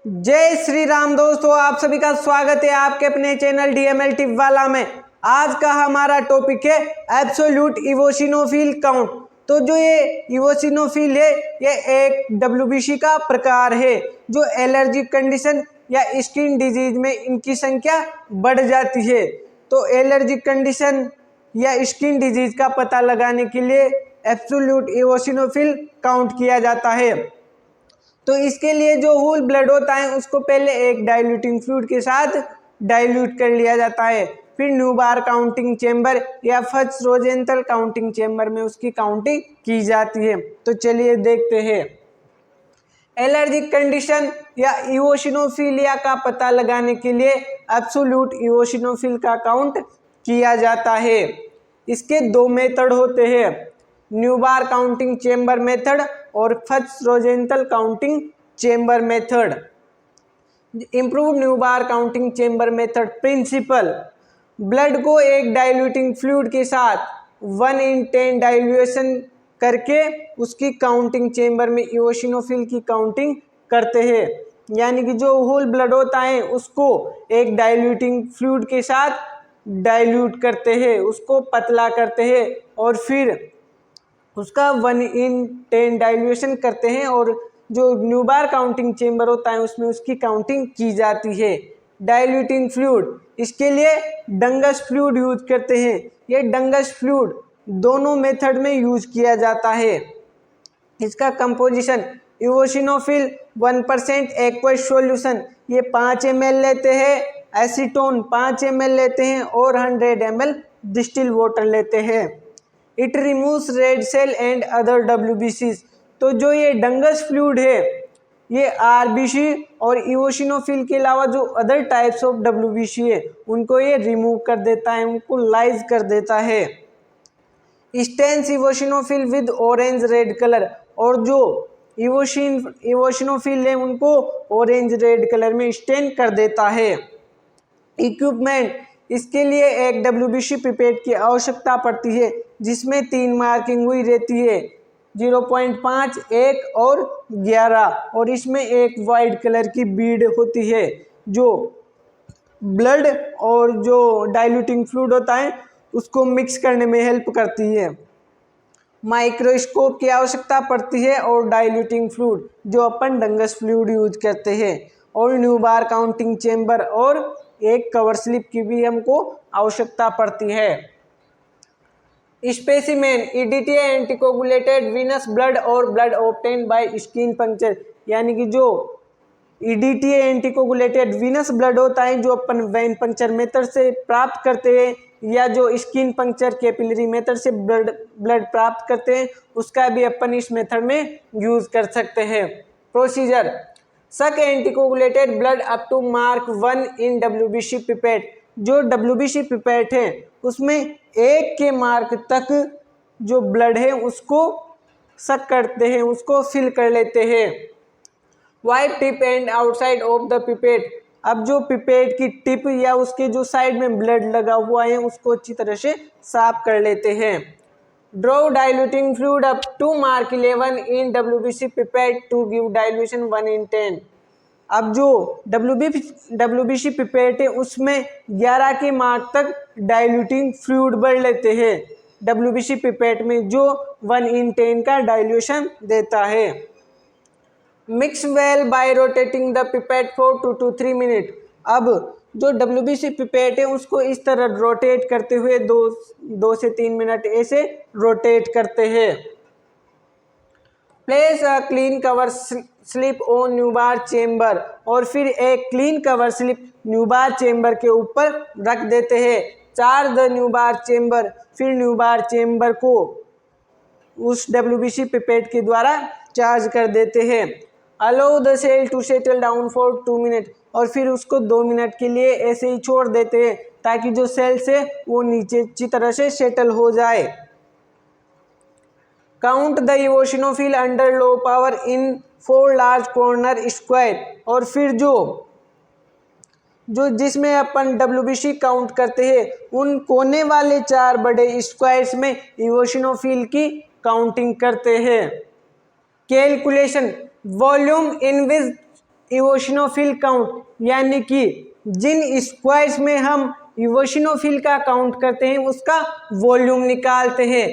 जय श्री राम दोस्तों, आप सभी का स्वागत है आपके अपने चैनल डीएमएल टिप वाला में। आज का हमारा टॉपिक है एब्सोल्यूट इवोसिनोफिल काउंट। तो जो ये इवोसिनोफिल है ये एक डब्ल्यूबीसी का प्रकार है जो एलर्जिक कंडीशन या स्किन डिजीज में इनकी संख्या बढ़ जाती है। तो एलर्जिक कंडीशन या स्किन डिजीज का पता लगाने के लिए एब्सोल्यूट इवोसिनोफिल काउंट किया जाता है। तो इसके लिए जो होल ब्लड होता है उसको पहले एक डाइल्यूटिंग फ्लूइड के साथ डाइल्यूट कर लिया जाता है, फिर न्यूबार काउंटिंग चेंबर या फर्स्ट रोजेंटल काउंटिंग चेंबर में उसकी काउंटिंग की जाती है। तो चलिए देखते हैं। एलर्जिक कंडीशन या इवोसिनोफिलिया का पता लगाने के लिए एब्सोल्यूट इवोसिनोफिल का काउंट किया जाता है। इसके दो मेथड होते हैं, न्यूबार काउंटिंग चेंबर मेथड और first Rosenthal counting chamber method. Improve Neubauer counting chamber method principle: blood को एक डाइल्यूटिंग फ्लूइड के साथ 1/10 डाइल्यूशन करके उसकी काउंटिंग चेंबर में इवोसिनोफिल की काउंटिंग करते हैं। यानी कि जो होल ब्लड होता है उसको एक डाइल्यूटिंग फ्लूइड के साथ डाइल्यूट करते हैं, उसको पतला करते हैं और फिर उसका 1/10 डाइल्यूशन करते हैं और जो न्यूबार काउंटिंग चेंबर होता है उसमें उसकी काउंटिंग की जाती है। डाइल्यूटिंग फ्लूइड, इसके लिए डंगस फ्लूइड यूज करते हैं। ये डंगस फ्लूइड दोनों मेथड में यूज किया जाता है। इसका कंपोजिशन इवोसिनोफिल 1% एक्वस सॉल्यूशन, ये 5 ml लेते हैं, एसीटोन 5 ml लेते हैं और 100 ml डिस्टिल वाटर लेते हैं। It removes red cell and other डब्ल्यूबीसीज। तो जो ये डंगस फ्लूइड है ये आरबीसी और इवोसिनोफिल के अलावा जो अदर टाइप्स ऑफ डब्ल्यूबीसी है उनको ये रिमूव कर देता है, उनको लाइज कर देता है। Stains eosinophil with orange red colour, और जो इवोसिनोफिल है उनको ऑरेंज रेड कलर में स्टेन कर देता है। इक्विपमेंट, इसके लिए एक डब्ल्यूबीसी पिपेट की आवश्यकता पड़ती है जिसमें 3 मार्किंग हुई रहती है, 0.5, 1 और 11, और इसमें एक वाइट कलर की बीड होती है जो ब्लड और जो डाइल्यूटिंग फ्लूइड होता है उसको मिक्स करने में हेल्प करती है। माइक्रोस्कोप की आवश्यकता पड़ती है और डाइल्यूटिंग फ्लूइड जो अपन डंगस फ्लूइड यूज करते हैं, और न्यूबार काउंटिंग चेंबर और एक कवर स्लिप की भी हमको आवश्यकता पड़ती है। स्पेसिमेन, ईडीटीए एंटीकोगुलेटेड वीनस ब्लड और blood obtain by skin puncture, यानी कि जो ईडीटीए एंटीकोगुलेटेड वीनस ब्लड होता है जो अपन वेन पंक्चर मेथड से प्राप्त करते हैं या जो स्किन पंक्चर कैपिलरी मेथड से ब्लड प्राप्त करते हैं उसका भी अपन इस मेथड में यूज कर सकते हैं। Procedure: suck anticoagulated blood up to mark 1 in WBC pipette. जो डब्ल्यूबीसी पिपेट है उसमें 1 के मार्क तक जो ब्लड है उसको सक करते हैं, उसको फिल कर लेते हैं। Wipe tip and outside of the pipette, अब जो पिपेट की टिप या उसके जो साइड में ब्लड लगा हुआ है उसको अच्छी तरह से साफ कर लेते हैं। Draw diluting fluid up to mark 11 in WBC pipette to give dilution 1/10। अब जो डब्ल्यूबीसी पिपेट है उसमें 11 के मार्क तक डाइल्यूटिंग फ्लूइड भर लेते हैं डब्ल्यूबीसी पिपेट में जो 1/10 का डाइल्यूशन देता है। Mix well bye rotating the pipette for 2 to 3 minute. अब जो डब्ल्यूबीसी पिपेट है उसको इस तरह रोटेट करते हुए 2 से 3 मिनट ऐसे रोटेट करते हैं। Place a clean cover slip on Neubauer chamber, और फिर एक clean cover slip Neubauer chamber के ऊपर रख देते हैं। चार्ज द न्यूबार चेंबर, फिर न्यूबार चेंबर को उस डब्ल्यूबीसी पिपेट के द्वारा चार्ज कर देते हैं। Allow the cell to settle down for 2 minute, और फिर उसको 2 मिनट के लिए ऐसे ही छोड़ देते हैं ताकि जो सेल्स है वो नीचे अच्छी तरह से सेटल हो जाए। Count the eosinophil under low power in 4 large corner square, और फिर जो जिसमें अपन डब्ल्यूबीसी काउंट करते हैं उन कोने वाले 4 बड़े स्क्वायर्स में इवोसिनोफिल की काउंटिंग करते हैं। Calculation: volume in which eosinophil count, यानी कि जिन स्क्वायर्स में हम इवोसिनोफिल का काउंट करते हैं उसका वॉल्यूम निकालते हैं।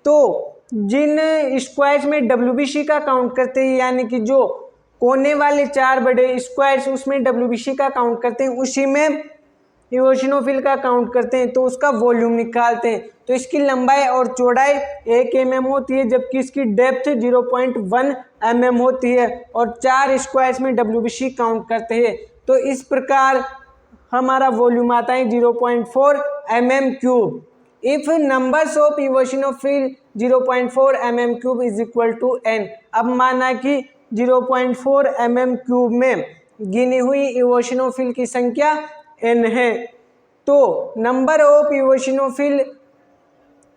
तो जिन स्क्वायर्स में WBC का काउंट करते हैं, यानी कि जो कोने वाले 4 बड़े स्क्वायर्स उसमें WBC का काउंट करते हैं, उसी में इवोसिनोफिल का काउंट करते हैं, तो उसका वॉल्यूम निकालते हैं। तो इसकी लंबाई और चौड़ाई 1 mm होती है, जबकि इसकी डेप्थ 0.1 mm होती है, और 4 स्क्वायर्स में WBC काउंट करते हैं। तो इस प्रकार हमारा वॉल्यूम आता है 0.4 mm3। If numbers of eosinophil 0.4 mm3 is equal to n। अब माना कि 0.4 mm3 में गिनी हुई इवोसिनोफिल की संख्या n है, तो number of eosinophil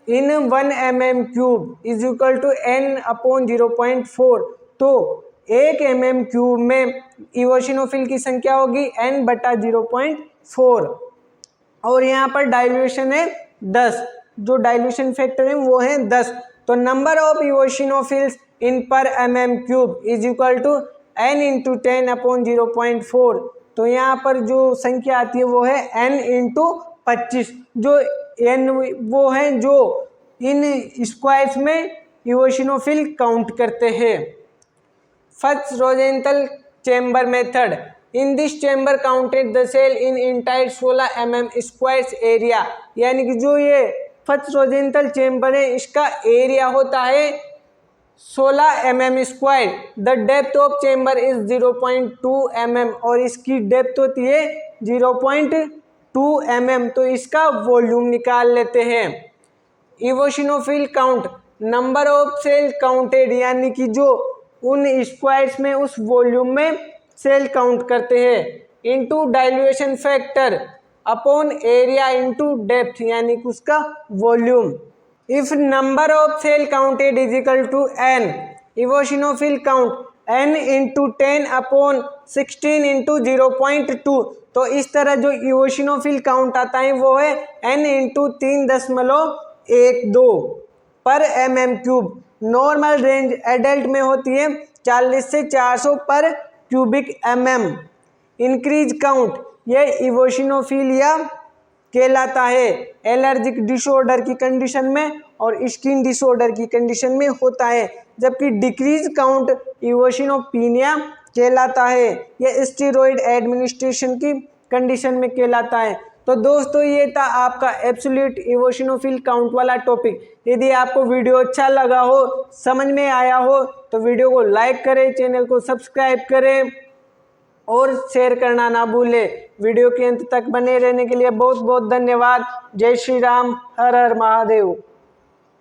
in 1 mm3 is equal to n upon 0.4। तो 1 mm3 में इवोसिनोफिल की संख्या होगी n बटा 0.4, और यहाँ पर डाइल्यूशन है 10, जो डाइल्यूशन फैक्टर है वो है 10। तो number of इवोसिनोफिल्स in per mm3 is equal to n into 10 upon 0.4। तो यहाँ पर जो संख्या आती है वो है n इंटू 25, जो n वो है जो इन स्क्वायर्स में इवोसिनोफिल काउंट करते हैं। First Rosenthal chamber method, in this chamber counted the cell in entire 16 mm squares area, यानी कि जो ये फर्स्ट रोजेंटल चेम्बर है इसका एरिया होता है 16 mm square. The depth of chamber is 0.2 mm, और इसकी डेप्थ होती है 0.2 mm। तो इसका वॉल्यूम निकाल लेते हैं। Eosinophil count, number of cell counted, यानी कि जो उन स्क्वायर्स में उस वॉल्यूम में सेल काउंट करते हैं, into dilution factor upon area into depth, यानी कि उसका volume. If number of cell counted is equal to n, eosinophil count n into 10 upon 16 into 0.2। तो इस तरह जो इवोसिनोफिल काउंट आता है वो है n इंटू 3.12 पर mm3। नॉर्मल रेंज एडल्ट में होती है 40 से 400 पर क्यूबिक mm। इंक्रीज काउंट, यह इवोसिनोफिलिया कहलाता है, एलर्जिक डिसऑर्डर की कंडीशन में और स्किन डिसऑर्डर की कंडीशन में होता है, जबकि डिक्रीज काउंट इवोसिनोपेनिया कहलाता है, यह स्टेरॉइड एडमिनिस्ट्रेशन की कंडीशन में कहलाता है। तो दोस्तों ये था आपका एब्सोल्यूट इवोसिनोफिल काउंट वाला टॉपिक। यदि आपको वीडियो अच्छा लगा हो, समझ में आया हो, तो वीडियो को लाइक करें, चैनल को सब्सक्राइब करें और शेयर करना ना भूलें। वीडियो के अंत तक बने रहने के लिए बहुत बहुत धन्यवाद। जय श्री राम, हर हर महादेव।